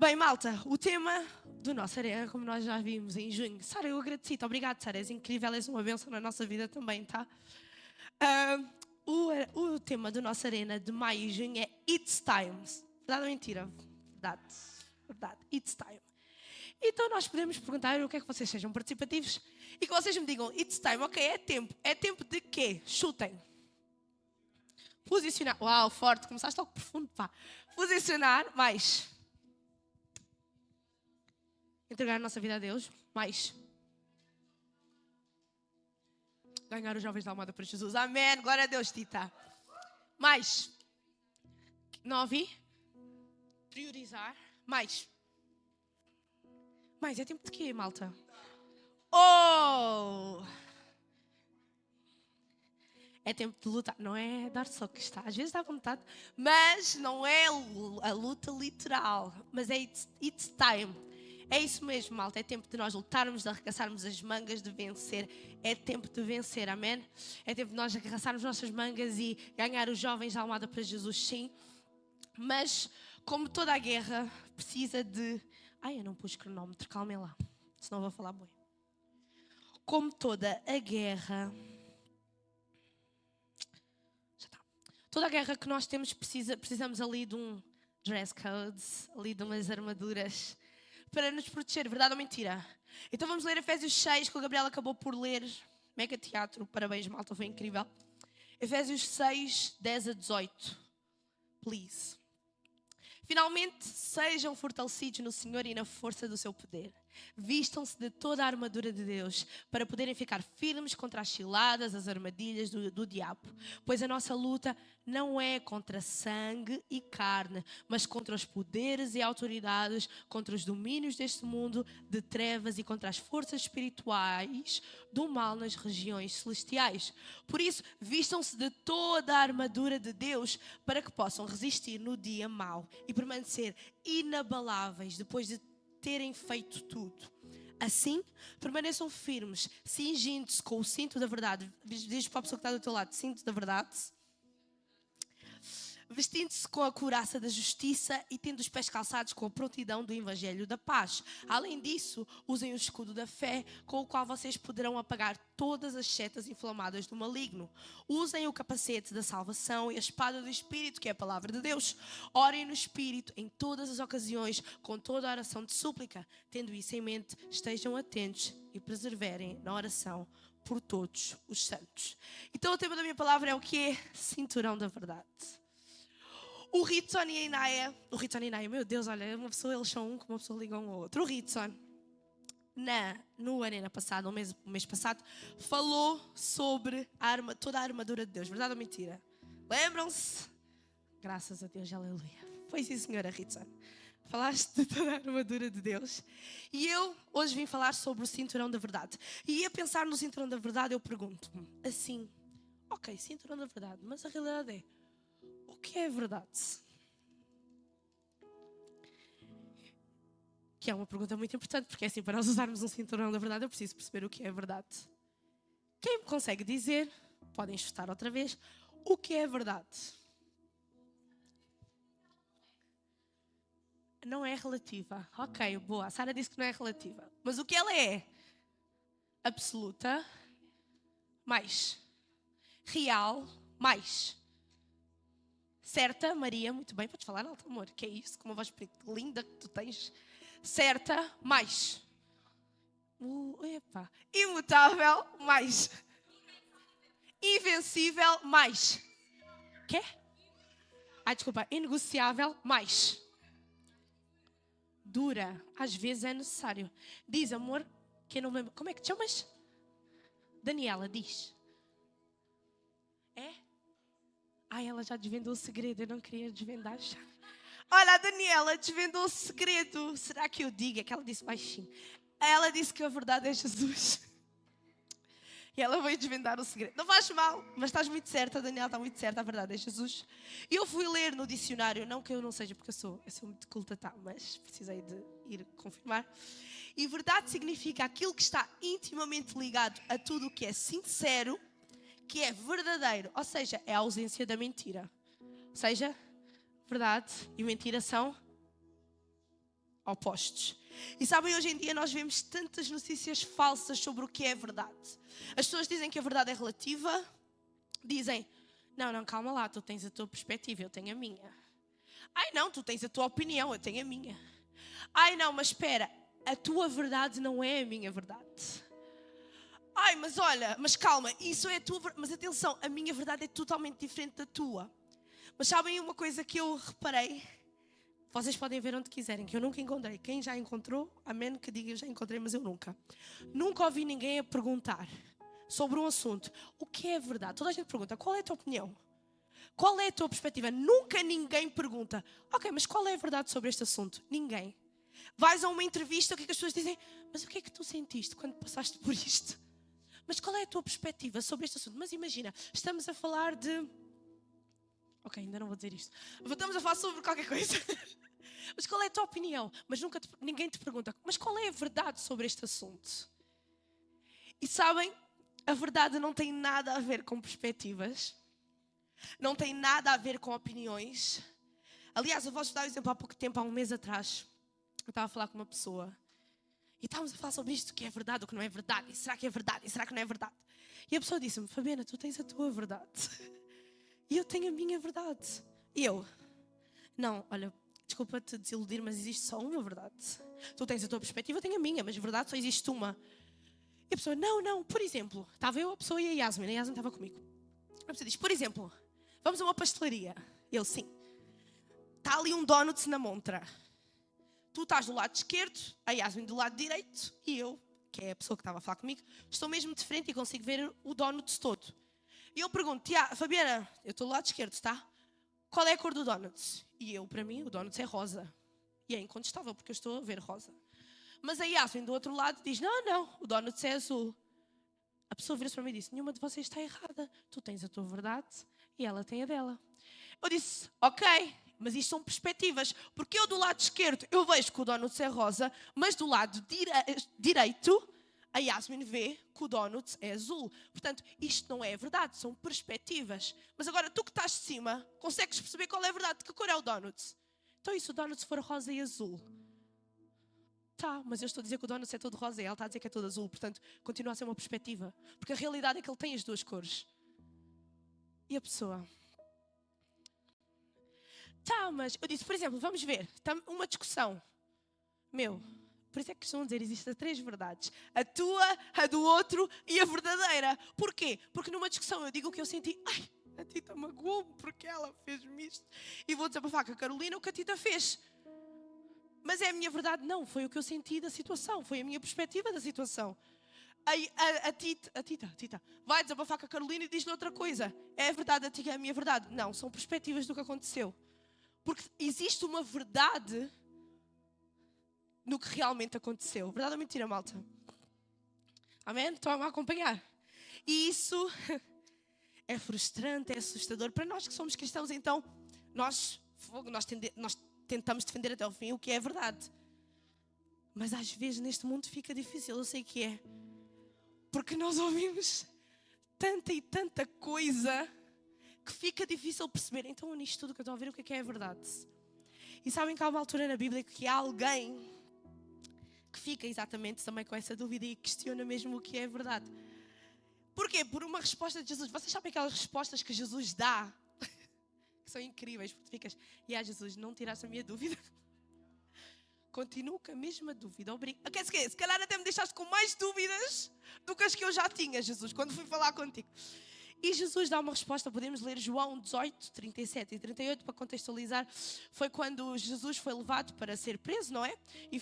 Bem, malta, o tema do nosso Arena, como nós já vimos em junho. Sara, eu agradeci-te. Obrigado, Sara. És incrível, és uma bênção na nossa vida também, tá? O tema do nosso Arena de maio e junho é It's Time. Verdade ou mentira? Verdade. Verdade. It's Time. Então nós podemos perguntar, eu quero que vocês sejam participativos e que vocês me digam, It's Time, ok, é tempo. É tempo de quê? Chutem. Posicionar. Uau, forte. Começaste logo profundo, pá. Posicionar. Mais. Entregar a nossa vida a Deus. Mais. Ganhar os jovens da Almada para Jesus. Amém. Glória a Deus, Tita. Mais. Não ouvi? Priorizar. Mais. Mais. É tempo de quê, malta? Oh! É tempo de lutar. Não é dar soco, está. Às vezes dá vontade. Mas não é a luta literal. Mas é it's time. É isso mesmo, malta. É tempo de nós lutarmos, de arregaçarmos as mangas, de vencer. É tempo de vencer, amém? É tempo de nós arregaçarmos nossas mangas e ganhar os jovens da Almada para Jesus, sim. Mas, como toda a guerra, precisa de... Ai, eu não pus cronómetro, calmem lá. Senão vou falar bem. Como toda a guerra... Já está. Toda a guerra que nós temos, precisamos ali de um dress code, ali de umas armaduras... para nos proteger, verdade ou mentira? Então vamos ler Efésios 6, que o Gabriel acabou por ler. Mega teatro, parabéns, malta, foi incrível. Efésios 6, 10 a 18. Please. Finalmente, sejam fortalecidos no Senhor e na força do seu poder. Vistam-se de toda a armadura de Deus para poderem ficar firmes contra as ciladas, as armadilhas do diabo. Pois a nossa luta não é contra sangue e carne, mas contra os poderes e autoridades, contra os domínios deste mundo de trevas e contra as forças espirituais do mal nas regiões celestiais. Por isso, vistam-se de toda a armadura de Deus para que possam resistir no dia mau e permanecer inabaláveis depois de terem feito tudo. Assim, permaneçam firmes, cingindo-se com o cinto da verdade. Diz para a pessoa que está do teu lado, cinto da verdade. Vestindo-se com a couraça da justiça e tendo os pés calçados com a prontidão do Evangelho da paz. Além disso, usem o escudo da fé, com o qual vocês poderão apagar todas as setas inflamadas do maligno. Usem o capacete da salvação e a espada do Espírito, que é a palavra de Deus. Orem no Espírito em todas as ocasiões, com toda a oração de súplica. Tendo isso em mente, estejam atentos e perseverem na oração por todos os santos. Então o tema da minha palavra é o quê? Cinturão da verdade. O Ritson e a Inaia, meu Deus, olha, uma pessoa, eles são um, que uma pessoa liga um ao outro. O Ritson, no Arena passado, o mês passado, falou sobre toda a armadura de Deus, verdade ou mentira? Lembram-se? Graças a Deus, aleluia. Foi sim, senhora Ritson. Falaste de toda a armadura de Deus. E eu hoje vim falar sobre o cinturão da verdade. E a pensar no cinturão da verdade, eu pergunto-me assim, ok, cinturão da verdade, mas a realidade é, o que é verdade? Que é uma pergunta muito importante, porque é assim, para nós usarmos um cinturão da verdade, eu preciso perceber o que é verdade. Quem me consegue dizer, podem chutar outra vez, o que é verdade? Não é relativa. Ok, boa. A Sara disse que não é relativa. Mas o que ela é? Absoluta. Mais. Real. Mais. Certa, Maria, muito bem, podes falar alto, amor. Que é isso? Com uma voz linda que tu tens. Certa, mais. Imutável, mais. Invencível, mais. Quê? Ai, desculpa. Inegociável, mais. Dura, às vezes é necessário. Diz, amor, que eu não me lembro. Como é que te chamas? Daniela, diz. É? Ai, ela já desvendou o segredo, eu não queria desvendar já. Olha, a Daniela desvendou o segredo. Será que eu digo? É que ela disse baixinho. Ela disse que a verdade é Jesus. E ela veio desvendar o segredo. Não faz mal, mas estás muito certa, a Daniela está muito certa, a verdade é Jesus. E eu fui ler no dicionário, não que eu não seja, porque eu sou muito culta, tá, mas precisei de ir confirmar. E verdade significa aquilo que está intimamente ligado a tudo o que é sincero, que é verdadeiro, ou seja, é a ausência da mentira. Ou seja, verdade e mentira são opostos. E sabem, hoje em dia nós vemos tantas notícias falsas sobre o que é verdade. As pessoas dizem que a verdade é relativa, dizem, não, calma lá, tu tens a tua perspectiva, eu tenho a minha. Ai não, tu tens a tua opinião, eu tenho a minha. Ai não, mas espera, a tua verdade não é a minha verdade. Ai, mas olha, mas calma, isso é a tua verdade. Mas atenção, a minha verdade é totalmente diferente da tua. Mas sabem uma coisa que eu reparei? Vocês podem ver onde quiserem, que eu nunca encontrei. Quem já encontrou, amém, que diga eu já encontrei, mas eu nunca. Nunca ouvi ninguém a perguntar sobre um assunto. O que é verdade? Toda a gente pergunta, qual é a tua opinião? Qual é a tua perspectiva? Nunca ninguém pergunta, ok, mas qual é a verdade sobre este assunto? Ninguém. Vais a uma entrevista, o que é que as pessoas dizem? Mas o que é que tu sentiste quando passaste por isto? Mas qual é a tua perspectiva sobre este assunto? Mas imagina, estamos a falar de... Ok, ainda não vou dizer isto. Estamos a falar sobre qualquer coisa. Mas qual é a tua opinião? Mas ninguém te pergunta, mas qual é a verdade sobre este assunto? E sabem, a verdade não tem nada a ver com perspectivas. Não tem nada a ver com opiniões. Aliás, eu vou-vos dar um exemplo. Há pouco tempo, há um mês atrás, eu estava a falar com uma pessoa. E estávamos a falar sobre isto, o que é verdade, o que não é verdade. E será que é verdade? E será que não é verdade? E a pessoa disse-me, Fabiana, tu tens a tua verdade. E eu tenho a minha verdade. E eu, não, olha, desculpa-te desiludir, mas existe só uma verdade. Tu tens a tua perspectiva, eu tenho a minha, mas verdade só existe uma. E a pessoa, não, por exemplo, estava eu, a pessoa e a Yasmin estava comigo. A pessoa diz, por exemplo, vamos a uma pastelaria. Eu, sim. Está ali um donuts na montra. Tu estás do lado esquerdo, a Yasmin do lado direito e eu, que é a pessoa que estava a falar comigo, estou mesmo de frente e consigo ver o donuts todo. E eu pergunto, Fabiana, eu estou do lado esquerdo, está? Qual é a cor do donuts? E eu, para mim, o donuts é rosa. E é incontestável, porque eu estou a ver rosa. Mas a Yasmin do outro lado diz, não, o donuts é azul. A pessoa vira-se para mim e disse, nenhuma de vocês está errada. Tu tens a tua verdade e ela tem a dela. Eu disse, ok, mas isto são perspectivas. Porque eu do lado esquerdo, eu vejo que o donuts é rosa, mas do lado direito, a Yasmin vê que o donuts é azul. Portanto, isto não é verdade, são perspectivas. Mas agora, tu que estás de cima, consegues perceber qual é a verdade? De que cor é o donuts? Então, e se o donuts for rosa e azul? Tá, mas eu estou a dizer que o donuts é todo rosa e ela está a dizer que é todo azul. Portanto, continua a ser uma perspectiva. Porque a realidade é que ele tem as duas cores. E a pessoa... Tá, mas eu disse, por exemplo, vamos ver, uma discussão. Por isso é que costumam dizer, existem 3 verdades. A tua, a do outro e a verdadeira. Porquê? Porque numa discussão eu digo o que eu senti. Ai, a Tita magoou-me porque ela fez-me isto. E vou desabafar com a Carolina o que a Tita fez. Mas é a minha verdade? Não, foi o que eu senti da situação. Foi a minha perspectiva da situação. A Tita vai desabafar com a Carolina e diz-lhe outra coisa. É a verdade, a Tita é a minha verdade. Não, são perspectivas do que aconteceu. Porque existe uma verdade no que realmente aconteceu. Verdade ou mentira, malta? Amém? Estão a acompanhar? E isso é frustrante, é assustador. Para nós que somos cristãos, então, nós tentamos defender até o fim o que é verdade. Mas às vezes neste mundo fica difícil, eu sei que é. Porque nós ouvimos tanta e tanta coisa que fica difícil perceber. Então, nisto tudo que eu estou a ver, o que é a verdade? E sabem que há uma altura na Bíblia que há alguém que fica exatamente também com essa dúvida e questiona mesmo o que é verdade. Porquê? Por uma resposta de Jesus. Vocês sabem aquelas respostas que Jesus dá? Que são incríveis, porque tu ficas, Jesus, não tiraste a minha dúvida. Continuo com a mesma dúvida. Obrigado. Se calhar até me deixaste com mais dúvidas do que as que eu já tinha, Jesus, quando fui falar contigo. E Jesus dá uma resposta, podemos ler João 18, 37 e 38 para contextualizar. Foi quando Jesus foi levado para ser preso, não é? E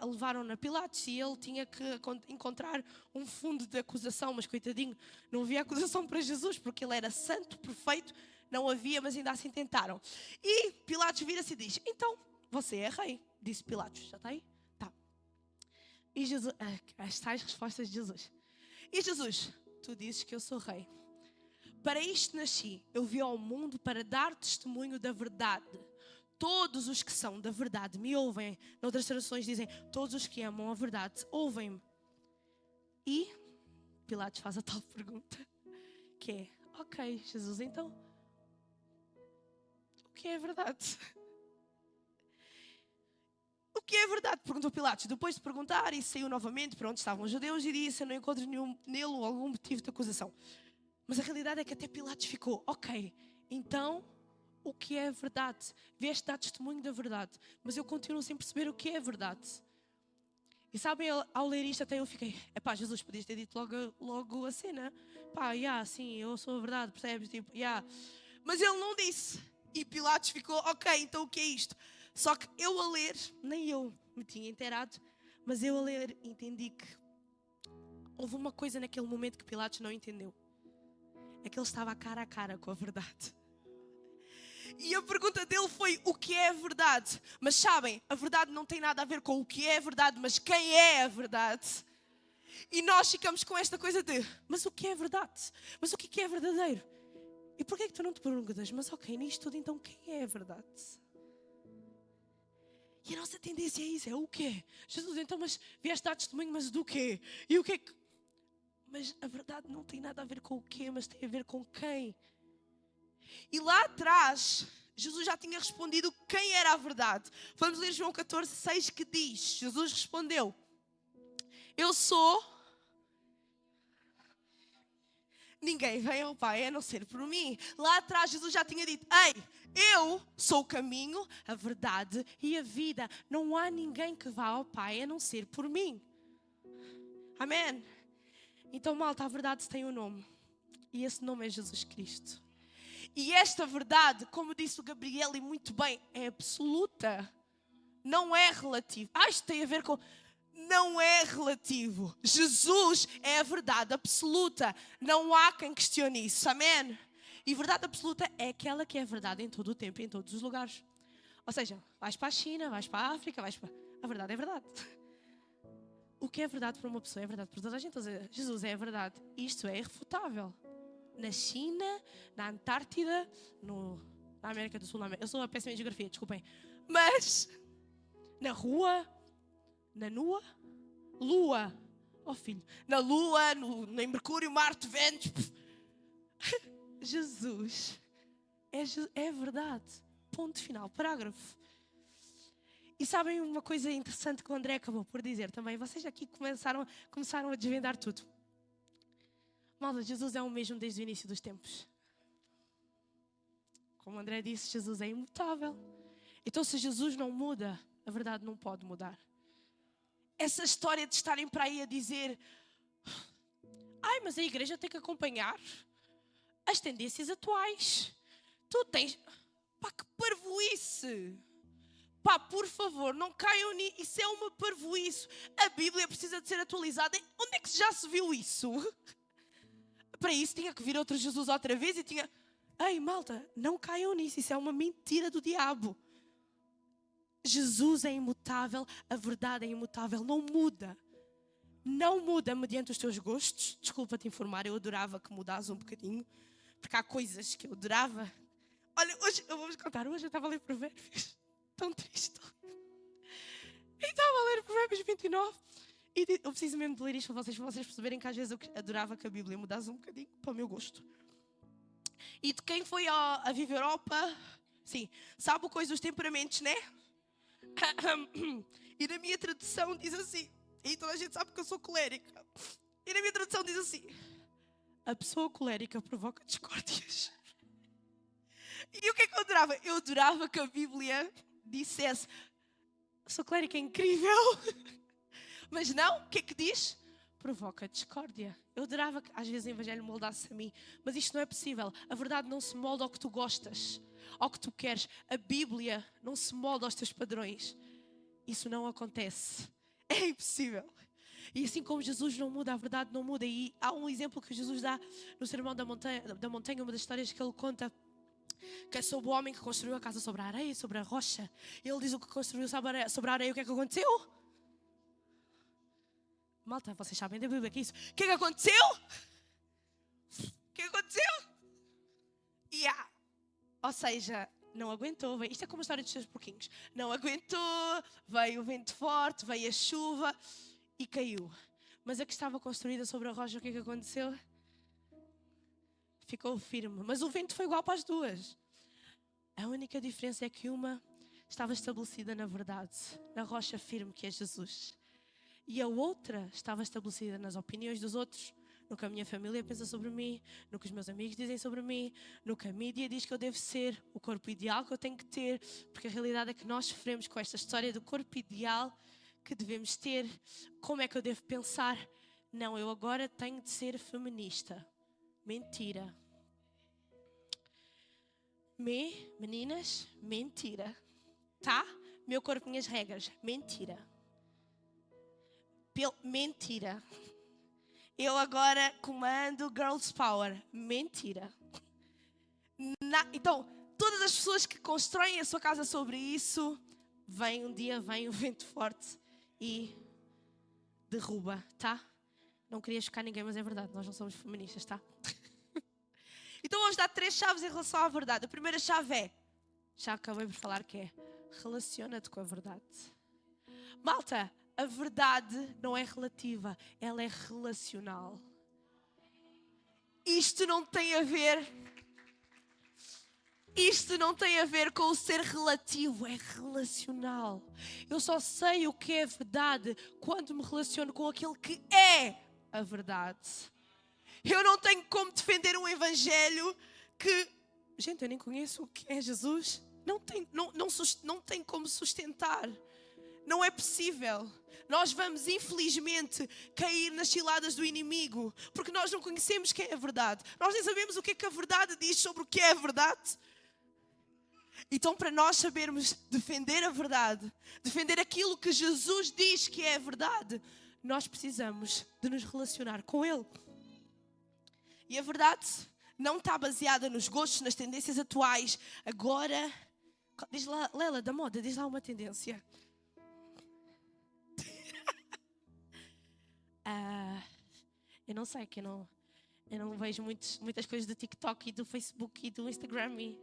levaram-no a Pilatos e ele tinha que encontrar um fundo de acusação, mas coitadinho, não havia acusação para Jesus, porque ele era santo, perfeito, não havia, mas ainda assim tentaram. E Pilatos vira-se e diz, então, você é rei, disse Pilatos, já está aí? Tá. E Jesus, as tais respostas de Jesus. E Jesus, tu dizes que eu sou rei. Para isto nasci, eu vim ao mundo para dar testemunho da verdade. Todos os que são da verdade me ouvem. Noutras traduções dizem, todos os que amam a verdade ouvem-me. E Pilatos faz a tal pergunta, que é, ok, Jesus, então, o que é a verdade? que é verdade? Perguntou Pilatos. Depois de perguntar, e saiu novamente para onde estavam os judeus e disse: eu não encontro nele algum motivo de acusação. Mas a realidade é que até Pilatos ficou: ok, então o que é verdade? Vieste dar testemunho da verdade, mas eu continuo sem perceber o que é verdade. E sabem, ao ler isto até eu fiquei: Jesus, podias ter dito logo a cena. Sim, eu sou a verdade, percebes? Tipo, Mas ele não disse. E Pilatos ficou: ok, então o que é isto? Só que eu a ler, nem eu me tinha inteirado, mas eu a ler entendi que houve uma coisa naquele momento que Pilatos não entendeu. É que ele estava cara a cara com a verdade. E a pergunta dele foi: o que é a verdade? Mas sabem, a verdade não tem nada a ver com o que é a verdade, mas quem é a verdade. E nós ficamos com esta coisa de: mas o que é verdade? Mas o que é verdadeiro? E porquê é que tu não te perguntas: mas ok, nisto tudo então quem é a verdade? E a nossa tendência é isso, é o quê? Jesus, então, mas vieste dar testemunho, mas do quê? E o que é que... Mas a verdade não tem nada a ver com o quê, mas tem a ver com quem. E lá atrás, Jesus já tinha respondido quem era a verdade. Vamos ler João 14:6 que diz: Jesus respondeu: eu sou... Ninguém vem ao Pai a não ser por mim. Lá atrás Jesus já tinha dito: ei, eu sou o caminho, a verdade e a vida. Não há ninguém que vá ao Pai a não ser por mim. Amém? Então, malta, a verdade tem um nome. E esse nome é Jesus Cristo. E esta verdade, como disse o Gabriel e muito bem, é absoluta. Não é relativo. Isto tem a ver com... Não é relativo. Jesus é a verdade absoluta. Não há quem questione isso. Amém? E verdade absoluta é aquela que é verdade em todo o tempo e em todos os lugares. Ou seja, vais para a China, vais para a África, a verdade é verdade. O que é verdade para uma pessoa é verdade para toda a gente. Ou seja, Jesus é a verdade. Isto é irrefutável. Na China, na Antártida, na América do Sul. Eu sou uma péssima em geografia, desculpem. Mas na rua... Na Lua. Oh filho. Na Lua, em Mercúrio, Marte, Vênus. Jesus é verdade. Ponto final. Parágrafo. E sabem uma coisa interessante que o André acabou por dizer também? Vocês aqui começaram a desvendar tudo. Malta, Jesus é o mesmo desde o início dos tempos. Como o André disse, Jesus é imutável. Então, se Jesus não muda, a verdade não pode mudar. Essa história de estarem para aí a dizer: mas a igreja tem que acompanhar as tendências atuais. Tu tens... que parvoíce! Por favor, não caiam nisso. Isso é uma parvoíce. A Bíblia precisa de ser atualizada. Onde é que já se viu isso? Para isso tinha que vir outro Jesus outra vez e tinha... Ei, malta, não caiam nisso. Isso é uma mentira do diabo. Jesus é imutável, a verdade é imutável, não muda. Não muda mediante os teus gostos. Desculpa-te informar, eu adorava que mudasse um bocadinho, porque há coisas que eu adorava. Olha, hoje, eu vou-vos contar, hoje eu estava a ler Provérbios, tão triste. E estava a ler Provérbios 29, e eu preciso mesmo de ler isto para vocês perceberem que às vezes eu adorava que a Bíblia mudasse um bocadinho, para o meu gosto. E de quem foi a Viva Europa, sim, sabe o coisa dos temperamentos, né? E na minha tradução diz assim, e toda a gente sabe que eu sou colérica, e na minha tradução diz assim: a pessoa colérica provoca discórdias. E o que é que eu adorava? Eu adorava que a Bíblia dissesse: sou colérica, é incrível. Mas não, o que é que diz? Provoca discórdia. Eu adorava que às vezes o Evangelho moldasse a mim, mas isto não é possível. A verdade não se molda ao que tu gostas, ao que tu queres. A Bíblia não se molda aos teus padrões. Isso não acontece. É impossível. E assim como Jesus não muda, a verdade não muda. E há um exemplo que Jesus dá no Sermão da Montanha, uma das histórias que ele conta, que é sobre o homem que construiu a casa sobre a areia, sobre a rocha. Ele diz: o que construiu sobre a areia, o que é que aconteceu? Malta, vocês sabem da Bíblia que é isso. O que é que aconteceu? O que é que aconteceu? Ou seja, não aguentou. Isto é como a história dos 3 porquinhos. Não aguentou, veio o vento forte, veio a chuva e caiu. Mas a que estava construída sobre a rocha, o que é que aconteceu? Ficou firme. Mas o vento foi igual para as duas. A única diferença é que uma estava estabelecida na verdade, na rocha firme que é Jesus. E a outra estava estabelecida nas opiniões dos outros, no que a minha família pensa sobre mim, no que os meus amigos dizem sobre mim, no que a mídia diz que eu devo ser, o corpo ideal que eu tenho que ter, porque a realidade é que nós sofremos com esta história do corpo ideal que devemos ter. Como é que eu devo pensar? Não, eu agora tenho de ser feminista. Mentira. Meninas, mentira. Tá? Meu corpo, minhas regras. Mentira. Mentira. Eu agora comando Girls Power. Mentira. Então, todas as pessoas que constroem a sua casa sobre isso, vem um vento forte e derruba, tá? Não queria chocar ninguém, mas é verdade, nós não somos feministas, tá? Então vamos dar 3 chaves em relação à verdade. A primeira chave é, já acabei por falar que é, relaciona-te com a verdade. Malta, a verdade não é relativa, ela é relacional. Isto não tem a ver com o ser relativo, é relacional. Eu só sei o que é verdade quando me relaciono com aquele que é a verdade. Eu não tenho como defender um evangelho que... Gente, eu nem conheço o que é Jesus. Não tem como sustentar. Não é possível. Nós vamos, infelizmente, cair nas ciladas do inimigo, porque nós não conhecemos quem é a verdade. Nós nem sabemos o que é que a verdade diz sobre o que é a verdade. Então, para nós sabermos defender a verdade, defender aquilo que Jesus diz que é a verdade, nós precisamos de nos relacionar com Ele. E a verdade não está baseada nos gostos, nas tendências atuais. Agora, diz lá, Lela, da moda, diz lá uma tendência. Eu não sei, que eu não vejo muitas coisas do TikTok e do Facebook e do Instagram e...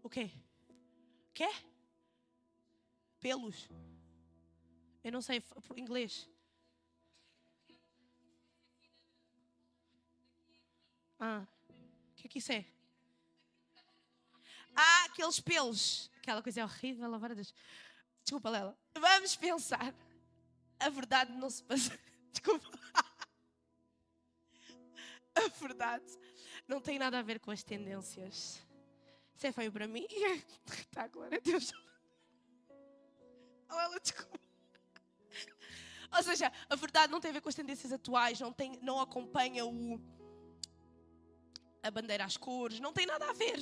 O quê? Quê? Pelos? Eu não sei inglês. O que é que isso é? Aqueles pelos. Aquela coisa é horrível, lavar a Deus. Desculpa, Lela. Vamos pensar. A verdade não se passa... Desculpa. A verdade não tem nada a ver com as tendências. Isso é feio para mim. Está, glória a Deus. Oh, ela, desculpa. Ou seja, a verdade não tem a ver com as tendências atuais, não acompanha a bandeira às cores, não tem nada a ver.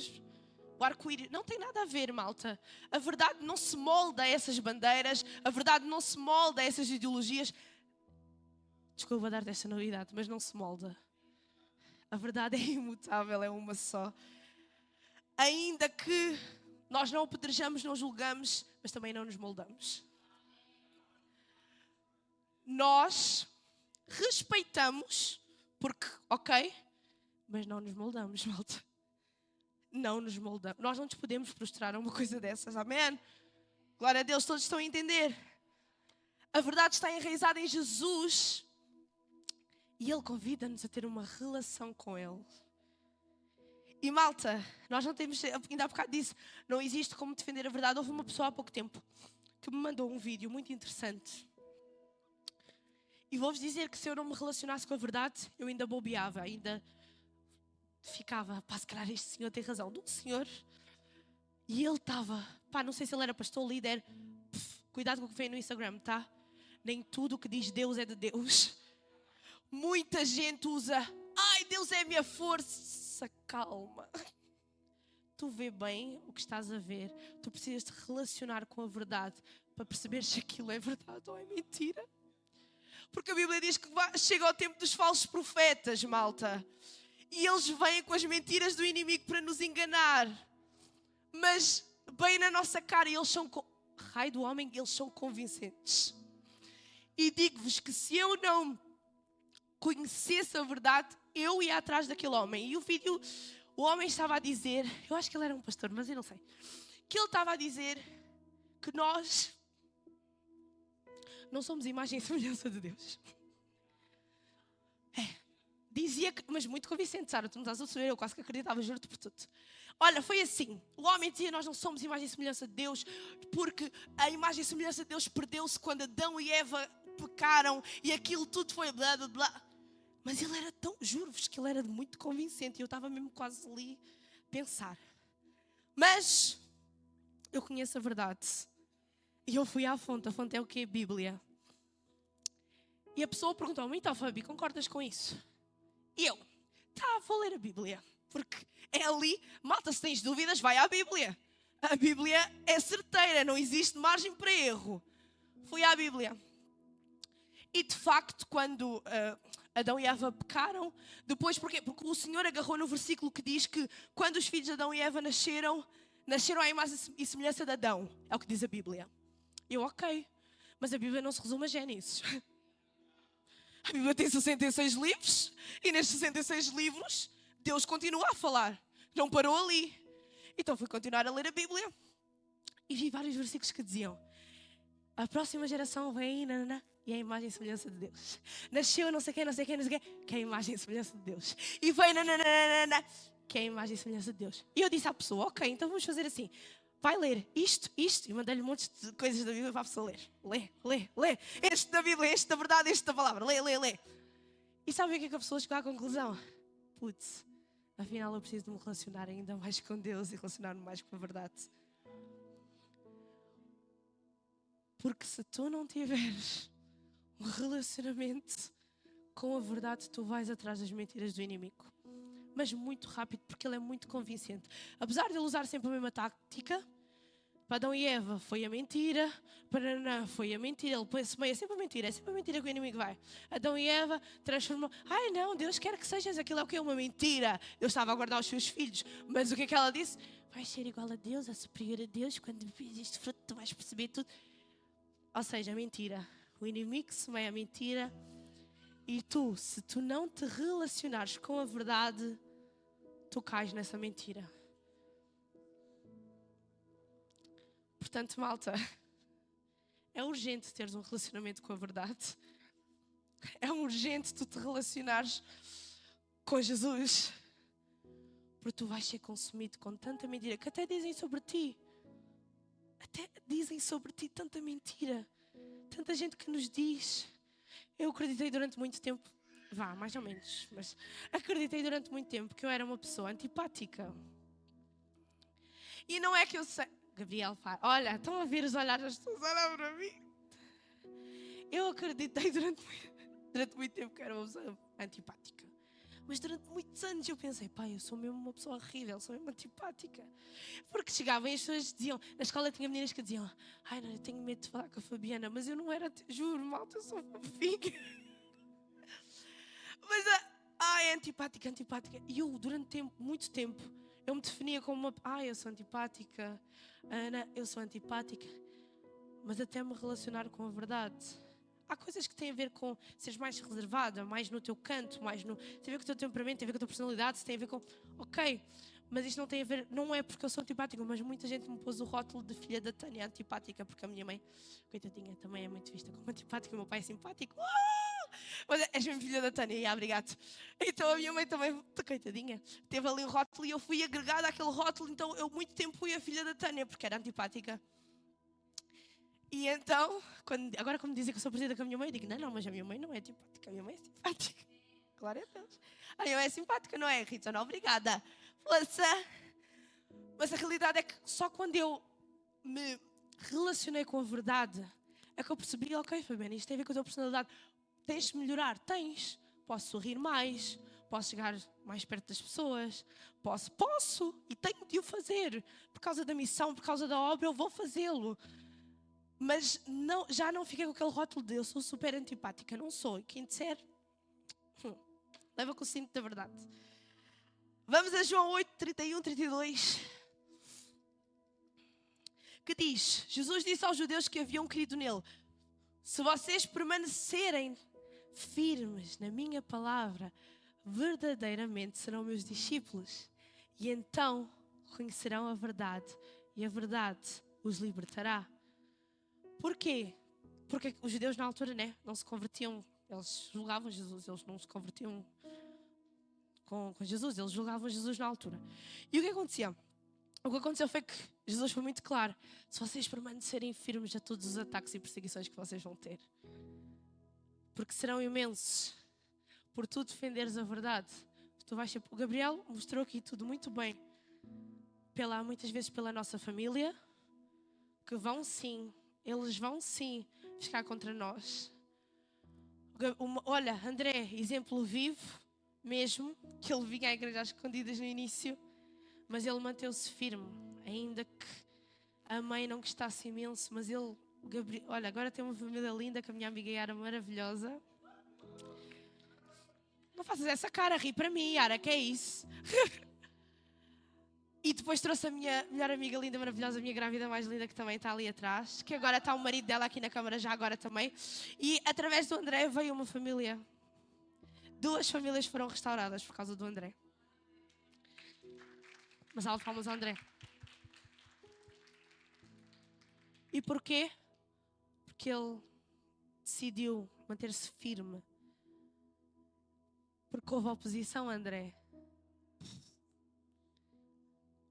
O arco-íris não tem nada a ver, malta. A verdade não se molda a essas bandeiras, a verdade não se molda a essas ideologias. Desculpa dar-te esta novidade, mas não se molda. A verdade é imutável, é uma só. Ainda que nós não apedrejamos, não julgamos, mas também não nos moldamos. Nós respeitamos, porque, ok, mas não nos moldamos, malta. Não nos moldamos. Nós não nos podemos prostrar a uma coisa dessas, amém? Glória a Deus, todos estão a entender. A verdade está enraizada em Jesus e Ele convida-nos a ter uma relação com Ele. E malta, nós não temos, ainda há bocado disse, não existe como defender a verdade. Houve uma pessoa há pouco tempo que me mandou um vídeo muito interessante. E vou-vos dizer que se eu não me relacionasse com a verdade, eu ainda bobeava, ainda ficava, se calhar este senhor tem razão. De um senhor, e ele estava, não sei se ele era pastor, líder, cuidado com o que vem no Instagram, tá? Nem tudo o que diz Deus é de Deus. Muita gente usa, Deus é a minha força, calma. Tu vê bem o que estás a ver, tu precisas te relacionar com a verdade para perceber se aquilo é verdade ou é mentira. Porque a Bíblia diz que chega ao tempo dos falsos profetas, malta. E eles vêm com as mentiras do inimigo para nos enganar. Mas bem na nossa cara, eles são... Raio do homem, eles são convincentes. E digo-vos que se eu não conhecesse a verdade, eu ia atrás daquele homem. E o vídeo, o homem estava a dizer... Eu acho que ele era um pastor, mas eu não sei. Que ele estava a dizer que nós... não somos imagem e semelhança de Deus. Diz dizia que, mas muito convincente, Sara, tu não estás a perceber, eu quase que acreditava, juro-te por tudo. Olha, foi assim, o homem dizia, nós não somos imagem e semelhança de Deus, porque a imagem e semelhança de Deus perdeu-se quando Adão e Eva pecaram, e aquilo tudo foi blá, blá, blá. Mas ele era tão, juro-vos que ele era muito convincente, e eu estava mesmo quase ali a pensar. Mas eu conheço a verdade, e eu fui à fonte. A fonte é o quê? Bíblia. E a pessoa perguntou-me, então Fabi, concordas com isso? E eu, vou ler a Bíblia. Porque é ali, malta, se tens dúvidas, vai à Bíblia. A Bíblia é certeira, não existe margem para erro. Fui à Bíblia. E de facto, quando Adão e Eva pecaram, depois, porquê? Porque o Senhor agarrou no versículo que diz que quando os filhos de Adão e Eva nasceram à imagem e semelhança de Adão. É o que diz a Bíblia. Eu, ok. Mas a Bíblia não se resume a Gênesis. A Bíblia tem 66 livros e nestes 66 livros Deus continua a falar. Não parou ali. Então fui continuar a ler a Bíblia e vi vários versículos que diziam: a próxima geração vem aí, e é a imagem e semelhança de Deus. Nasceu não sei quem, que é a imagem e semelhança de Deus. E vem que é a imagem e semelhança de Deus. E eu disse à pessoa, ok, então vamos fazer assim. Vai ler isto, e mandei-lhe um monte de coisas da Bíblia para a pessoa ler. Lê. Este da Bíblia, este da verdade, este da palavra. Lê. E sabe o que é que a pessoa chegou à conclusão? Putz, afinal eu preciso de me relacionar ainda mais com Deus e relacionar-me mais com a verdade. Porque se tu não tiveres um relacionamento com a verdade, tu vais atrás das mentiras do inimigo. Mas muito rápido, porque ele é muito convincente. Apesar de ele usar sempre a mesma tática, para Adão e Eva foi a mentira, para Naná foi a mentira, ele põe-se meio, é sempre a mentira que o inimigo vai. Adão e Eva transformam, ai não, Deus quer que sejas, aquilo é o que é uma mentira. Deus estava a guardar os seus filhos, mas o que é que ela disse? Vais ser igual a Deus, a superior a Deus, quando vês este fruto tu vais perceber tudo. Ou seja, a mentira. O inimigo semeia a mentira e tu, se tu não te relacionares com a verdade, tu cais nessa mentira. Portanto, malta, é urgente teres um relacionamento com a verdade. É urgente tu te relacionares com Jesus. Porque tu vais ser consumido com tanta mentira que até dizem sobre ti. Até dizem sobre ti tanta mentira. Tanta gente que nos diz. Eu acreditei durante muito tempo, mais ou menos, mas acreditei durante muito tempo que eu era uma pessoa antipática. E não é que eu sei... Gabriel, olha, estão a ver os olhares das pessoas, olham para mim. Eu acreditei durante muito tempo que era uma pessoa antipática. Mas durante muitos anos eu pensei, eu sou mesmo uma pessoa horrível, sou mesmo antipática. Porque chegavam e as pessoas diziam, na escola tinha meninas que diziam, não, eu tenho medo de falar com a Fabiana, mas eu não era, juro, malta, eu sou fofinha. Mas, é antipática. E eu, durante muito tempo, eu me definia como uma, eu sou antipática, Ana, eu sou antipática. Mas até me relacionar com a verdade. Há coisas que têm a ver com seres mais reservada, mais no teu canto, tem a ver com o teu temperamento, tem a ver com a tua personalidade, tem a ver com... Ok, mas isto não tem a ver... Não é porque eu sou antipática, mas muita gente me pôs o rótulo de filha da Tânia antipática, porque a minha mãe, coitadinha, também é muito vista como antipática, o meu pai é simpático. Mas és mesmo filha da Tânia, obrigado. Então a minha mãe também, coitadinha, teve ali o rótulo e eu fui agregada àquele rótulo, então eu muito tempo fui a filha da Tânia, porque era antipática. E então, agora quando dizem que eu sou parecida com a minha mãe, eu digo, não, mas a minha mãe não é antipática, a minha mãe é simpática. Glória a Deus. A minha mãe é simpática, não é, Rita? Não, obrigada. Força. Mas a realidade é que só quando eu me relacionei com a verdade é que eu percebi, ok, Fabiana, isto tem a ver com a tua personalidade. Tens de melhorar? Tens. Posso sorrir mais, posso chegar mais perto das pessoas, posso e tenho de o fazer. Por causa da missão, por causa da obra, eu vou fazê-lo. Mas já não fiquei com aquele rótulo de eu sou super antipática. Não sou. E quem disser, leva com o cinto da verdade. Vamos a João 8, 31, 32. Que diz, Jesus disse aos judeus que haviam crido nele, se vocês permanecerem firmes na minha palavra, verdadeiramente serão meus discípulos. E então conhecerão a verdade. E a verdade os libertará. Porquê? Porque os judeus na altura, não se convertiam. Eles julgavam Jesus, eles não se convertiam com Jesus. Eles julgavam Jesus na altura. E o que acontecia? O que aconteceu foi que Jesus foi muito claro. Se vocês permanecerem firmes a todos os ataques e perseguições que vocês vão ter, porque serão imensos, por tu defenderes a verdade, tu vais ser... O Gabriel mostrou aqui tudo muito bem, muitas vezes pela nossa família, que eles vão sim ficar contra nós. Olha, André, exemplo vivo mesmo, que ele vinha à igreja às escondidas no início, mas ele manteve-se firme, ainda que a mãe não gostasse imenso, mas ele, Gabriel, olha, agora tem uma família linda, com a minha amiga Yara maravilhosa. Não faças essa cara, ri para mim, Yara, que é isso? E depois trouxe a minha melhor amiga linda, maravilhosa, a minha grávida mais linda, que também está ali atrás, que agora está o marido dela aqui na câmara já agora também. E através do André veio uma família. 2 famílias foram restauradas por causa do André. Mas salve palmas ao André. E porquê? Porque ele decidiu manter-se firme. Porque houve oposição, André.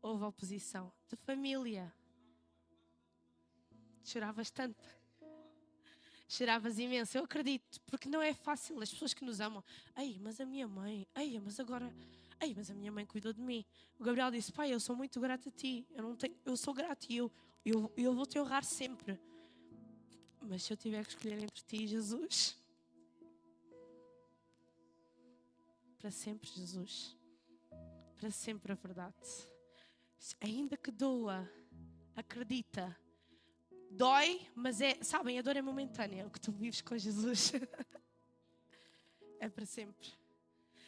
Houve oposição de família. Choravas tanto. Choravas imenso. Eu acredito, porque não é fácil. As pessoas que nos amam. Ei, mas a minha mãe. Ei, mas agora... Ei, mas a minha mãe cuidou de mim. O Gabriel disse, pai, eu sou muito grato a ti. Eu sou grato e eu vou te honrar sempre. Mas se eu tiver que escolher entre ti e Jesus... Para sempre, Jesus. Para sempre a verdade. Ainda que doa, acredita. Dói, mas sabem, a dor é momentânea. O que tu vives com Jesus é para sempre.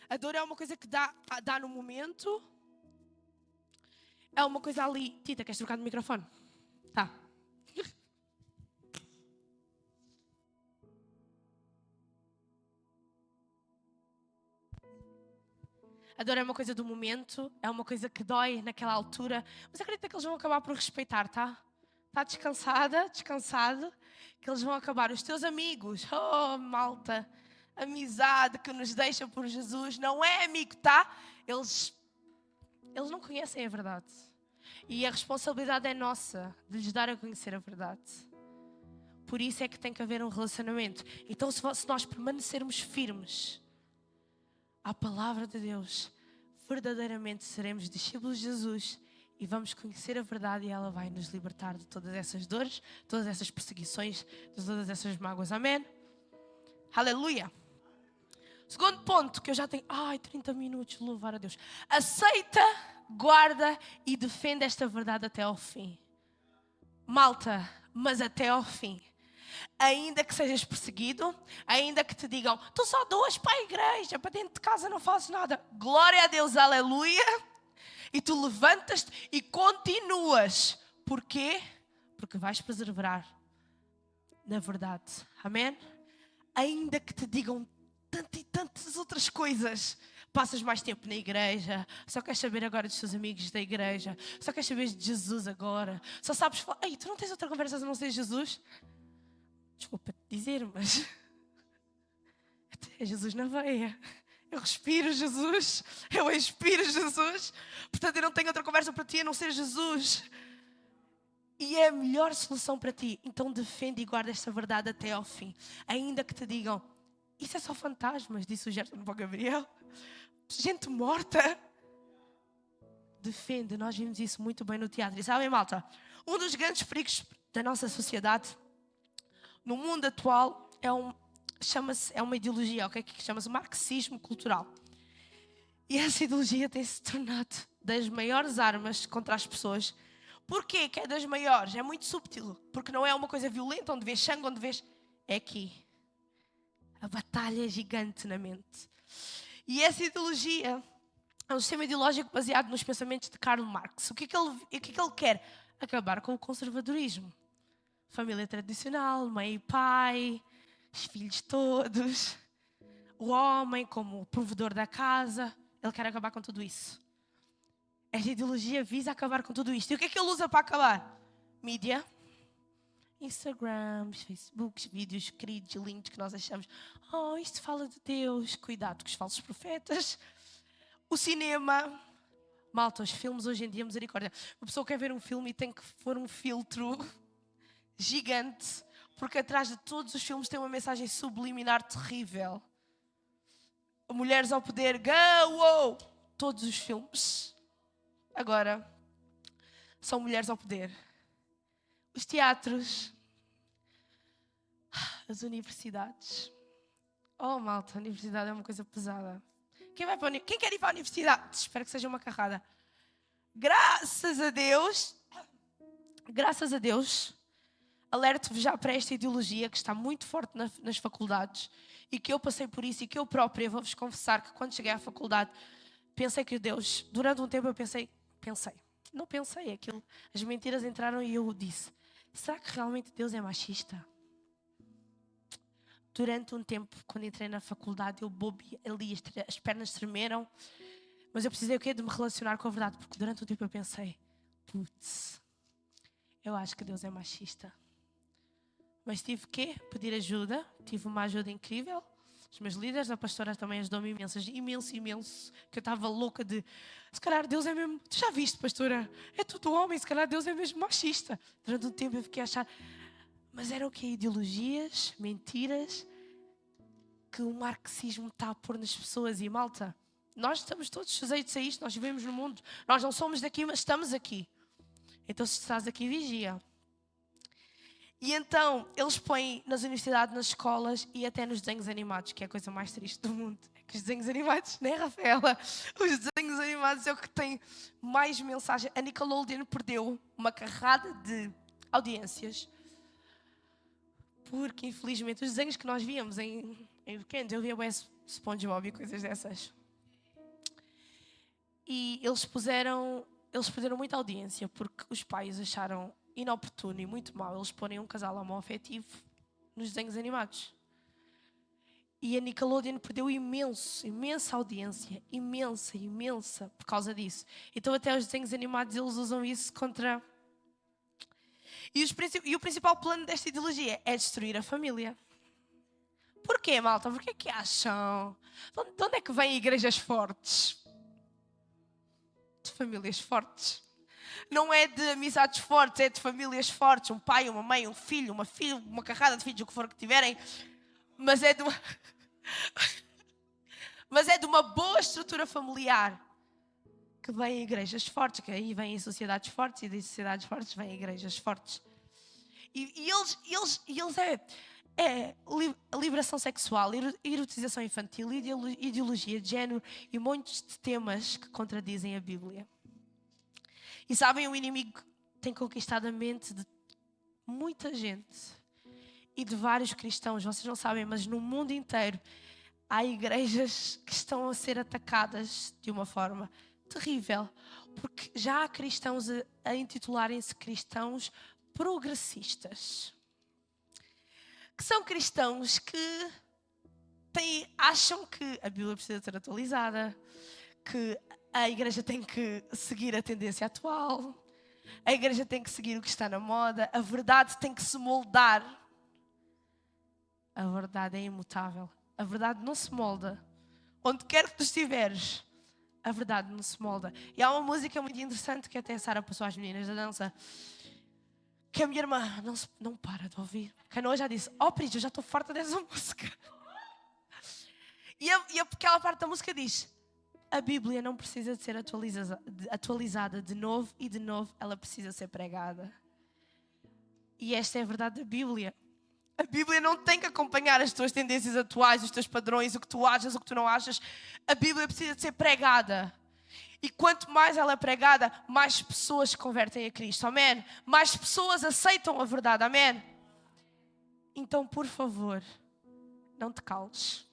A dor é uma coisa que dá no momento. É uma coisa ali. Tita, queres trocar de microfone? Tá. A dor é uma coisa do momento, é uma coisa que dói naquela altura, mas acredita que eles vão acabar por respeitar, tá? Está descansado, que eles vão acabar. Os teus amigos, oh malta, amizade que nos deixa por Jesus, não é amigo, tá? Eles não conhecem a verdade. E a responsabilidade é nossa, de lhes dar a conhecer a verdade. Por isso é que tem que haver um relacionamento. Então se nós permanecermos firmes à palavra de Deus, verdadeiramente seremos discípulos de Jesus e vamos conhecer a verdade e ela vai nos libertar de todas essas dores, todas essas perseguições, de todas essas mágoas. Amém? Aleluia! Segundo ponto, que eu já tenho 30 minutos, louvar a Deus. Aceita, guarda e defende esta verdade até ao fim. Malta, mas até ao fim. Ainda que sejas perseguido, ainda que te digam, tu só doas para a igreja, para dentro de casa não fazes nada. Glória a Deus, aleluia. E tu levantas-te e continuas. Porquê? Porque vais perseverar na verdade. Amém? Ainda que te digam tantas outras coisas, passas mais tempo na igreja, só queres saber agora dos teus amigos da igreja, só queres saber de Jesus agora, só sabes falar, ei, tu não tens outra conversa a não ser Jesus? Desculpa te dizer, mas é Jesus na veia. Eu respiro Jesus, eu expiro Jesus, portanto eu não tenho outra conversa para ti a não ser Jesus. E é a melhor solução para ti. Então defende e guarda esta verdade até ao fim. Ainda que te digam, isso é só fantasmas, disse o Gerson para o Gabriel. Gente morta. Defende, nós vimos isso muito bem no teatro. E sabem, malta, um dos grandes perigos da nossa sociedade no mundo atual é uma ideologia, okay, que chama-se marxismo cultural. E essa ideologia tem-se tornado das maiores armas contra as pessoas. Porquê que é das maiores? É muito subtil. Porque não é uma coisa violenta, onde vês sangue, onde vês... É aqui. A batalha é gigante na mente. E essa ideologia é um sistema ideológico baseado nos pensamentos de Karl Marx. O que é que ele quer? Acabar com o conservadorismo. Família tradicional, mãe e pai, os filhos todos, o homem como provedor da casa. Ele quer acabar com tudo isso. Esta ideologia visa acabar com tudo isto. E o que é que ele usa para acabar? Mídia. Instagrams, Facebooks, vídeos queridos, lindos que nós achamos. Isto fala de Deus. Cuidado com os falsos profetas. O cinema. Malta, os filmes hoje em dia, misericórdia. Uma pessoa quer ver um filme e tem que pôr um filtro gigante, porque atrás de todos os filmes tem uma mensagem subliminar terrível. Mulheres ao poder, go! Todos os filmes. Agora, são mulheres ao poder. Os teatros. As universidades. Oh, malta, a universidade é uma coisa pesada. Quem quer ir para a universidade? Espero que seja uma carrada. Graças a Deus, alerto-vos já para esta ideologia que está muito forte nas faculdades e que eu passei por isso e que eu própria vou-vos confessar que quando cheguei à faculdade pensei que Deus, durante um tempo eu pensei, não pensei aquilo, as mentiras entraram e eu disse, será que realmente Deus é machista? Durante um tempo, quando entrei na faculdade, eu bobi ali, as pernas tremeram, mas eu precisei de me relacionar com a verdade, porque durante um tempo eu pensei, putz, eu acho que Deus é machista. Mas tive que pedir ajuda, tive uma ajuda incrível. Os meus líderes, a pastora também ajudou-me imenso, que eu estava louca de, se calhar Deus é mesmo, tu já viste, pastora? É tudo homem, se calhar Deus é mesmo machista. Durante um tempo eu fiquei a achar, mas eram o quê? Ideologias, mentiras, que o marxismo está a pôr nas pessoas. E malta, nós estamos todos sujeitos a isto, nós vivemos no mundo. Nós não somos daqui, mas estamos aqui. Então se estás aqui, vigia. E então, eles põem nas universidades, nas escolas e até nos desenhos animados, que é a coisa mais triste do mundo. É que os desenhos animados, né, Rafaela? Os desenhos animados é o que tem mais mensagem. A Nickelodeon perdeu uma carrada de audiências porque, infelizmente, os desenhos que nós víamos em pequenos, eu via o SpongeBob e coisas dessas. E eles perderam muita audiência porque os pais acharam inoportuno e muito mau eles porem um casal homoafetivo nos desenhos animados. E a Nickelodeon perdeu imensa audiência, imensa por causa disso. Então até os desenhos animados eles usam isso contra... E o principal plano desta ideologia é destruir a família. Porquê, malta? Porquê que acham? De onde é que vêm igrejas fortes? De famílias fortes. Não é de amizades fortes, é de famílias fortes. Um pai, uma mãe, um filho, uma filha, uma carrada de filhos, o que for que tiverem. Mas é de uma boa estrutura familiar que vêm igrejas fortes, que aí vêm sociedades fortes e de sociedades fortes vêm igrejas fortes. E eles é liberação sexual, erotização infantil, ideologia de género e muitos de temas que contradizem a Bíblia. E sabem, o inimigo tem conquistado a mente de muita gente e de vários cristãos. Vocês não sabem, mas no mundo inteiro há igrejas que estão a ser atacadas de uma forma terrível. Porque já há cristãos a intitularem-se cristãos progressistas. Que são cristãos que acham que a Bíblia precisa ser atualizada, que a igreja tem que seguir a tendência atual, a igreja tem que seguir o que está na moda, a verdade tem que se moldar. A verdade é imutável, a verdade não se molda. Onde quer que tu estiveres, a verdade não se molda. E há uma música muito interessante que até a Sara passou às meninas da dança, que a minha irmã não para de ouvir. Que a Noa já disse, Pris, eu já estou farta dessa música. E aquela parte da música diz, a Bíblia não precisa de ser atualizada de novo e de novo ela precisa ser pregada. E esta é a verdade da Bíblia. A Bíblia não tem que acompanhar as tuas tendências atuais, os teus padrões, o que tu achas, o que tu não achas. A Bíblia precisa de ser pregada. E quanto mais ela é pregada, mais pessoas se convertem a Cristo. Amém? Mais pessoas aceitam a verdade. Amém? Então, por favor, não te cales.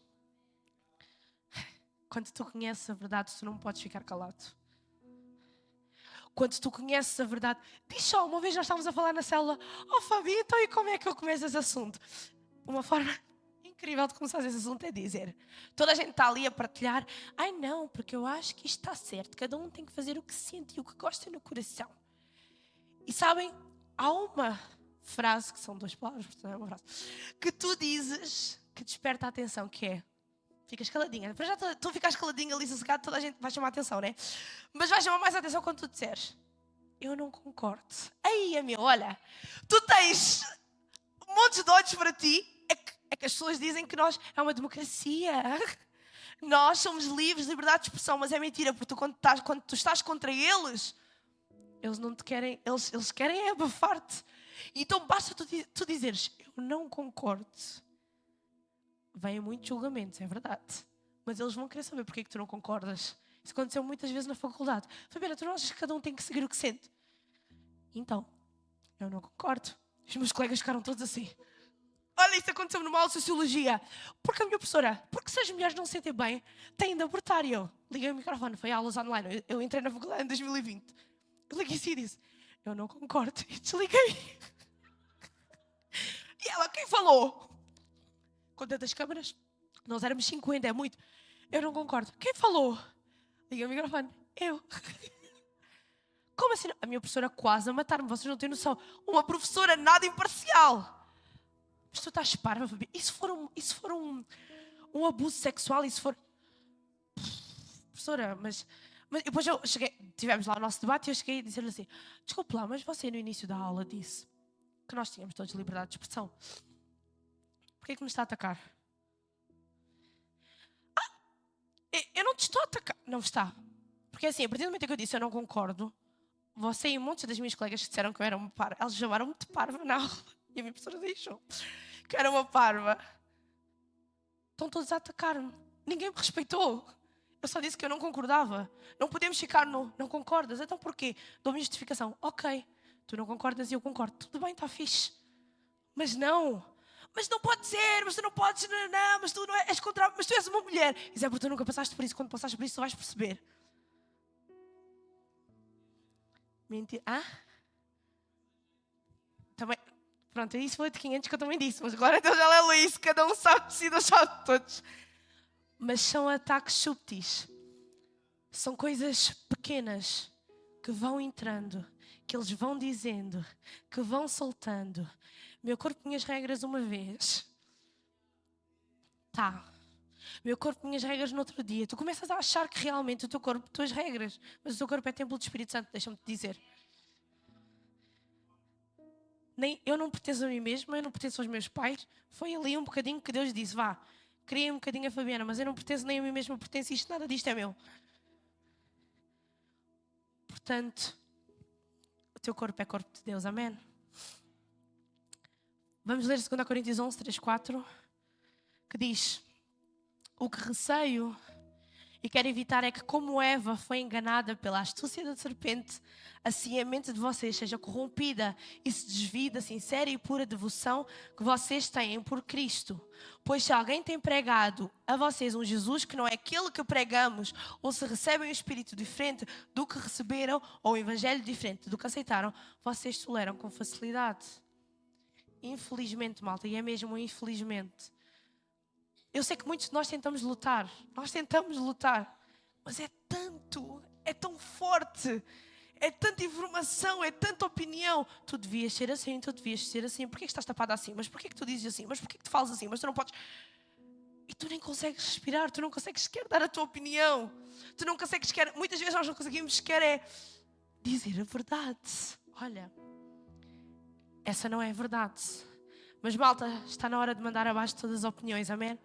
Quando tu conheces a verdade, tu não podes ficar calado. Quando tu conheces a verdade, diz só, uma vez nós estávamos a falar na célula, Fabi, então e como é que eu começo esse assunto? Uma forma incrível de começar esse assunto é dizer, toda a gente está ali a partilhar, não, porque eu acho que isto está certo, cada um tem que fazer o que sente e o que gosta no coração. E sabem, há uma frase, que são 2 palavras, portanto é uma frase, que tu dizes, que desperta a atenção, que é, Ficas caladinha. Depois já tu ficas caladinha ali sossegado, toda a gente vai chamar a atenção, né? Mas vai chamar mais a atenção quando tu disseres: eu não concordo. Aí, meu, olha, tu tens montes de olhos para ti. É que as pessoas dizem que nós é uma democracia. Nós somos livres, liberdade de expressão, mas é mentira, porque tu, quando tu estás contra eles não te querem, eles querem abafar-te. Então basta tu dizeres: eu não concordo. Vêm muitos julgamentos, é verdade. Mas eles vão querer saber porque é que tu não concordas. Isso aconteceu muitas vezes na faculdade. Fabiana, tu não achas que cada um tem que seguir o que sente? Então, eu não concordo. Os meus colegas ficaram todos assim. Olha, isso aconteceu numa aula de Sociologia. Porque a minha professora, porque se as mulheres não se sentem bem, têm de abortar. E eu liguei o microfone, foi aulas online. Eu entrei na faculdade em 2020. Eu liguei assim e disse: eu não concordo. E desliguei. E ela: quem falou? Com tantas câmaras, nós éramos 50, é muito. Eu não concordo. Quem falou? Liguei o microfone. Eu. Como assim? A minha professora quase a matar-me, vocês não têm noção. Uma professora nada imparcial. Mas tu estás parva, Fabi. E se for um abuso sexual, e se for... Professora, mas depois eu cheguei, tivemos lá o nosso debate e eu cheguei a dizer-lhe assim: desculpe lá, mas você no início da aula disse que nós tínhamos todos liberdade de expressão. Porquê é que me está a atacar? Eu não te estou a atacar. Não está. Porque assim, a partir do momento que eu disse eu não concordo, você e muitas das minhas colegas que disseram que eu era uma parva, elas chamaram-me de parva na aula. E a minha professora deixou que eu era uma parva. Estão todos a atacar-me. Ninguém me respeitou. Eu só disse que eu não concordava. Não podemos ficar no não concordas. Então porquê? Dou-me justificação. Ok, tu não concordas e eu concordo. Tudo bem, está fixe. Mas não pode ser, mas tu não podes, não, mas tu não és contra, mas tu és uma mulher. Isso é porque tu nunca passaste por isso. Quando passaste por isso, tu vais perceber. Mentira. Também, pronto, isso foi de 500 que eu também disse, mas agora Deus já leu isso, cada um sabe de si, Deus sabe de todos. Mas são ataques subtis. São coisas pequenas que vão entrando, que eles vão dizendo, que vão soltando. Meu corpo tinha as regras uma vez. Tá. Meu corpo tinha as regras no outro dia. Tu começas a achar que realmente o teu corpo, tuas regras, mas o teu corpo é templo do Espírito Santo, deixa-me te dizer. Eu não pertenço a mim mesma, eu não pertenço aos meus pais. Foi ali um bocadinho que Deus disse: vá, criei um bocadinho a Fabiana, mas eu não pertenço nem a mim mesma, pertenço isto, nada disto é meu. Portanto, o teu corpo é corpo de Deus, amém? Vamos ler 2 Coríntios 11, 3, 4, que diz: o que receio e quero evitar é que, como Eva foi enganada pela astúcia da serpente, assim a mente de vocês seja corrompida e se desvie da sincera e pura devoção que vocês têm por Cristo. Pois se alguém tem pregado a vocês um Jesus que não é aquele que pregamos, ou se recebem um espírito diferente do que receberam, ou um evangelho diferente do que aceitaram, vocês toleram com facilidade. Infelizmente, malta, e é mesmo infelizmente, eu sei que muitos de nós tentamos lutar, mas é tão forte, é tanta informação, é tanta opinião. Tu devias ser assim, porquê que estás tapada assim? Mas porquê que tu dizes assim? Mas porquê que tu falas assim? Mas tu não podes... E tu nem consegues respirar, tu não consegues sequer dar a tua opinião. Tu não consegues sequer, muitas vezes nós não conseguimos sequer dizer a verdade. Olha, essa não é a verdade. Mas malta, está na hora de mandar abaixo todas as opiniões, amém?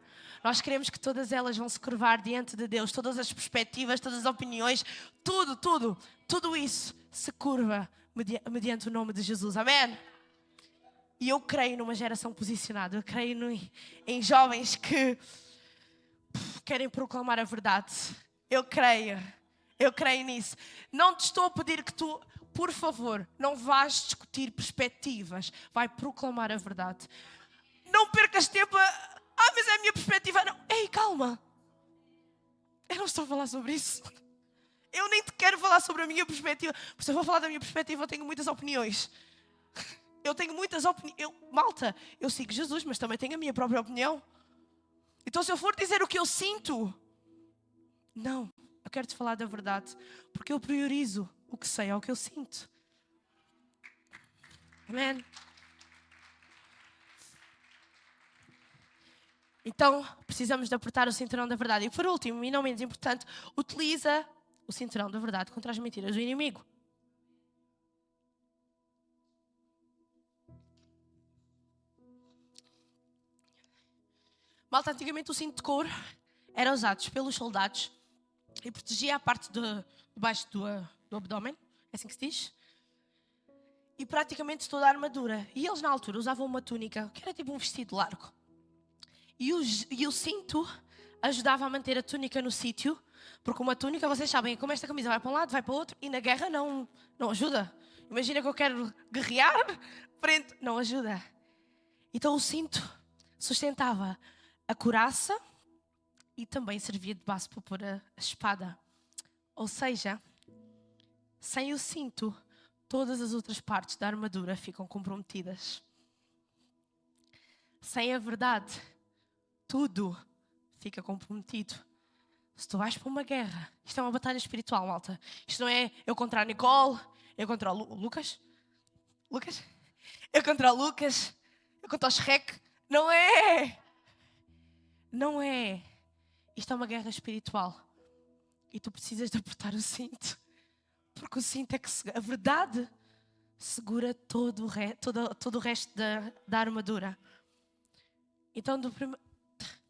Nós queremos que todas elas vão se curvar diante de Deus. Todas as perspectivas, todas as opiniões, tudo isso se curva mediante o nome de Jesus, amém? E eu creio numa geração posicionada. Eu creio em jovens que querem proclamar a verdade. Eu creio nisso. Não te estou a pedir que tu, por favor, não vás discutir perspectivas. Vai proclamar a verdade. Não percas tempo mas é a minha perspectiva. Não. Ei, calma. Eu não estou a falar sobre isso. Eu nem te quero falar sobre a minha perspectiva. Porque se eu vou falar da minha perspectiva, eu tenho muitas opiniões. Eu tenho muitas opiniões. Malta, eu sigo Jesus, mas também tenho a minha própria opinião. Então se eu for dizer o que eu sinto, não. Eu quero te falar da verdade. Porque eu priorizo o que sei ao que eu sinto. Amém? Então, precisamos de apertar o cinturão da verdade. E por último, e não menos importante, utiliza o cinturão da verdade contra as mentiras do inimigo. Malta, antigamente o cinto de couro era usado pelos soldados e protegia a parte de baixo do abdômen, é assim que se diz, e praticamente toda a armadura. E eles na altura usavam uma túnica, que era tipo um vestido largo. E o cinto ajudava a manter a túnica no sítio, porque uma túnica, vocês sabem, como esta camisa vai para um lado, vai para o outro, e na guerra não ajuda. Imagina que eu quero guerrear, frente, não ajuda. Então o cinto sustentava a couraça e também servia de base para pôr a espada. Ou seja, sem o cinto, todas as outras partes da armadura ficam comprometidas. Sem a verdade, tudo fica comprometido. Se tu vais para uma guerra, isto é uma batalha espiritual, malta. Isto não é eu contra a Nicole, eu contra o Lucas, eu contra o Lucas, eu contra o Shrek. Não é! Não é. Isto é uma guerra espiritual. E tu precisas de apertar o cinto. Porque o cinto é que a verdade segura todo o resto da armadura. Então,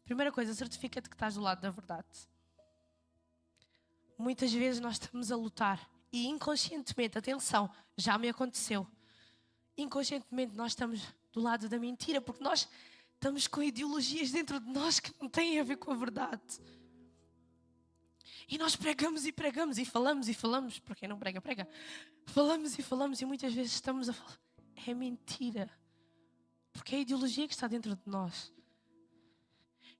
primeira coisa, certifica-te que estás do lado da verdade. Muitas vezes nós estamos a lutar e inconscientemente, atenção, já me aconteceu. Inconscientemente nós estamos do lado da mentira, porque nós estamos com ideologias dentro de nós que não têm a ver com a verdade. E nós pregamos e falamos, para quem não prega, prega. Falamos e muitas vezes estamos a falar. É mentira. Porque é a ideologia que está dentro de nós.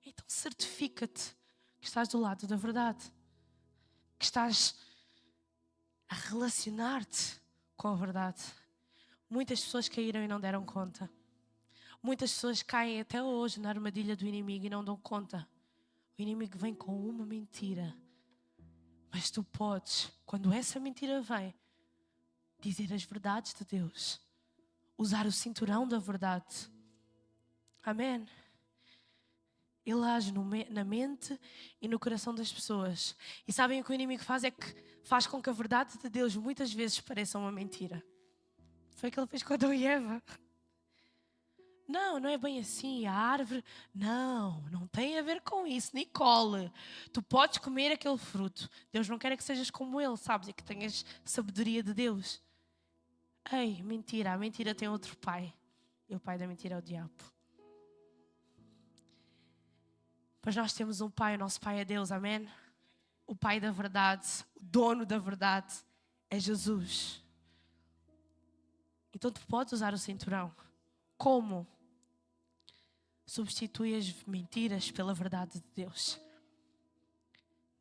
Então certifica-te que estás do lado da verdade. Que estás a relacionar-te com a verdade. Muitas pessoas caíram e não deram conta. Muitas pessoas caem até hoje na armadilha do inimigo e não dão conta. O inimigo vem com uma mentira. Mas tu podes, quando essa mentira vem, dizer as verdades de Deus. Usar o cinturão da verdade. Amém? Ele age na mente e no coração das pessoas. E sabem o que o inimigo faz? É que faz com que a verdade de Deus muitas vezes pareça uma mentira. Foi o que ele fez com Adão e Eva. Não é bem assim. A árvore, não tem a ver com isso. Nicole, tu podes comer aquele fruto. Deus não quer que sejas como ele, sabes? E que tenhas sabedoria de Deus. Ei, mentira. A mentira tem outro pai. E o pai da mentira é o diabo. Mas nós temos um pai, o nosso pai é Deus, amém? O pai da verdade, o dono da verdade é Jesus. Então tu podes usar o cinturão. Como? Substitui as mentiras pela verdade de Deus.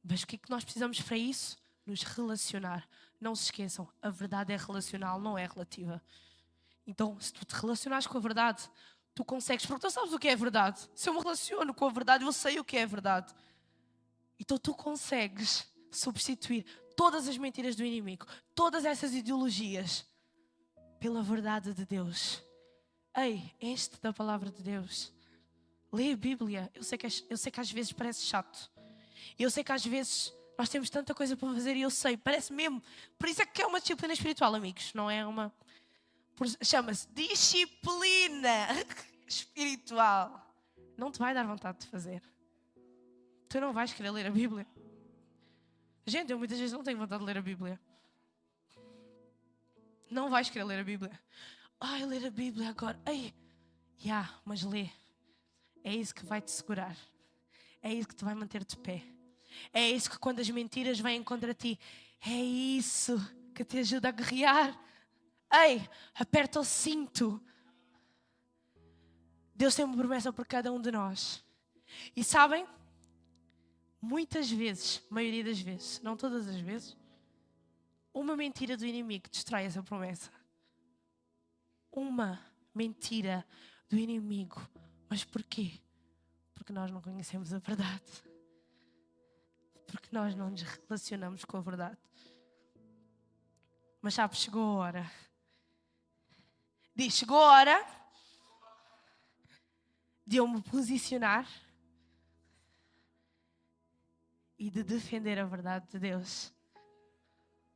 Mas o que é que nós precisamos para isso? Nos relacionar. Não se esqueçam, a verdade é relacional, não é relativa. Então, se tu te relacionares com a verdade, tu consegues, porque tu sabes o que é verdade. Se eu me relaciono com a verdade, eu sei o que é verdade. Então tu consegues substituir todas as mentiras do inimigo, todas essas ideologias, pela verdade de Deus. Ei, enche-te da palavra de Deus. Lê a Bíblia. Eu sei que às vezes parece chato. Eu sei que às vezes nós temos tanta coisa para fazer e eu sei, parece mesmo. Por isso é que é uma disciplina espiritual, amigos. Não é uma... Chama-se disciplina espiritual. Não te vai dar vontade de fazer. Tu não vais querer ler a Bíblia. Gente, eu muitas vezes não tenho vontade de ler a Bíblia. Não vais querer ler a Bíblia. Ai, ler a Bíblia agora. Ei, mas lê. É isso que vai te segurar. É isso que te vai manter de pé. É isso que quando as mentiras vêm contra ti, é isso que te ajuda a guerrear. Ei, aperta o cinto. Deus tem uma promessa por cada um de nós. E sabem? Muitas vezes, maioria das vezes, não todas as vezes, uma mentira do inimigo destrói essa promessa. Uma mentira do inimigo. Mas porquê? Porque nós não conhecemos a verdade. Porque nós não nos relacionamos com a verdade. Mas sabe, chegou a hora. Diz, chegou a hora de eu me posicionar e de defender a verdade de Deus.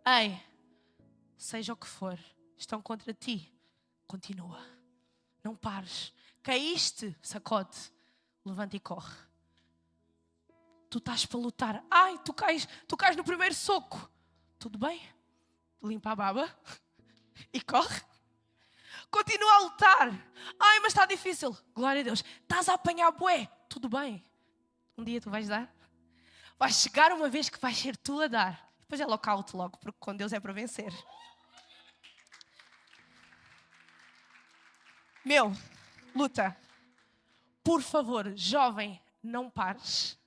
Ei, seja o que for, estão contra ti, continua. Não pares. Caíste, sacode, levanta e corre. Tu estás para lutar. Ai, tu cais no primeiro soco. Tudo bem? Limpa a baba e corre. Continua a lutar. Ai, mas está difícil. Glória a Deus. Estás a apanhar bué. Tudo bem. Um dia tu vais dar. Vai chegar uma vez que vais ser tu a dar. Depois é lockout logo, porque com Deus é para vencer. Luta. Por favor, jovem, não pares.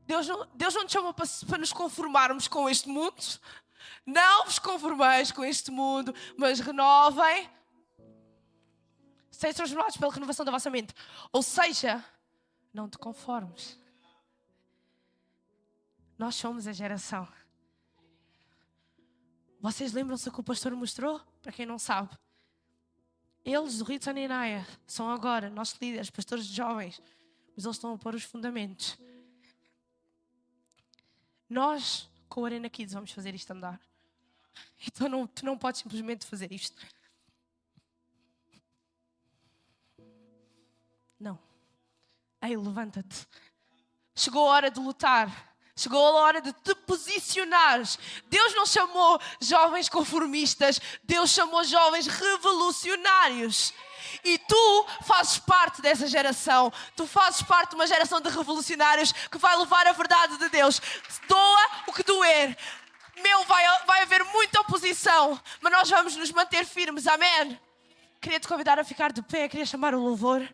Deus não te chamou para nos conformarmos com este mundo. Não vos conformeis com este mundo, mas renovem. Sejam transformados pela renovação da vossa mente. Ou seja, não te conformes. Nós somos a geração. Vocês lembram-se que o pastor mostrou? Para quem não sabe. Eles, do Rio de Saninaia, são agora nossos líderes, pastores de jovens. Mas eles estão a pôr os fundamentos. Nós, com o Arena Kids, vamos fazer isto andar. Então tu não podes simplesmente fazer isto. Não. Ei, levanta-te. Chegou a hora de lutar. Chegou a hora de te posicionares. Deus não chamou jovens conformistas. Deus chamou jovens revolucionários. E tu fazes parte dessa geração. Tu fazes parte de uma geração de revolucionários que vai levar a verdade de Deus. Doa o que doer. Vai haver muita oposição, mas nós vamos nos manter firmes. Amém? Queria te convidar a ficar de pé. Queria chamar o louvor.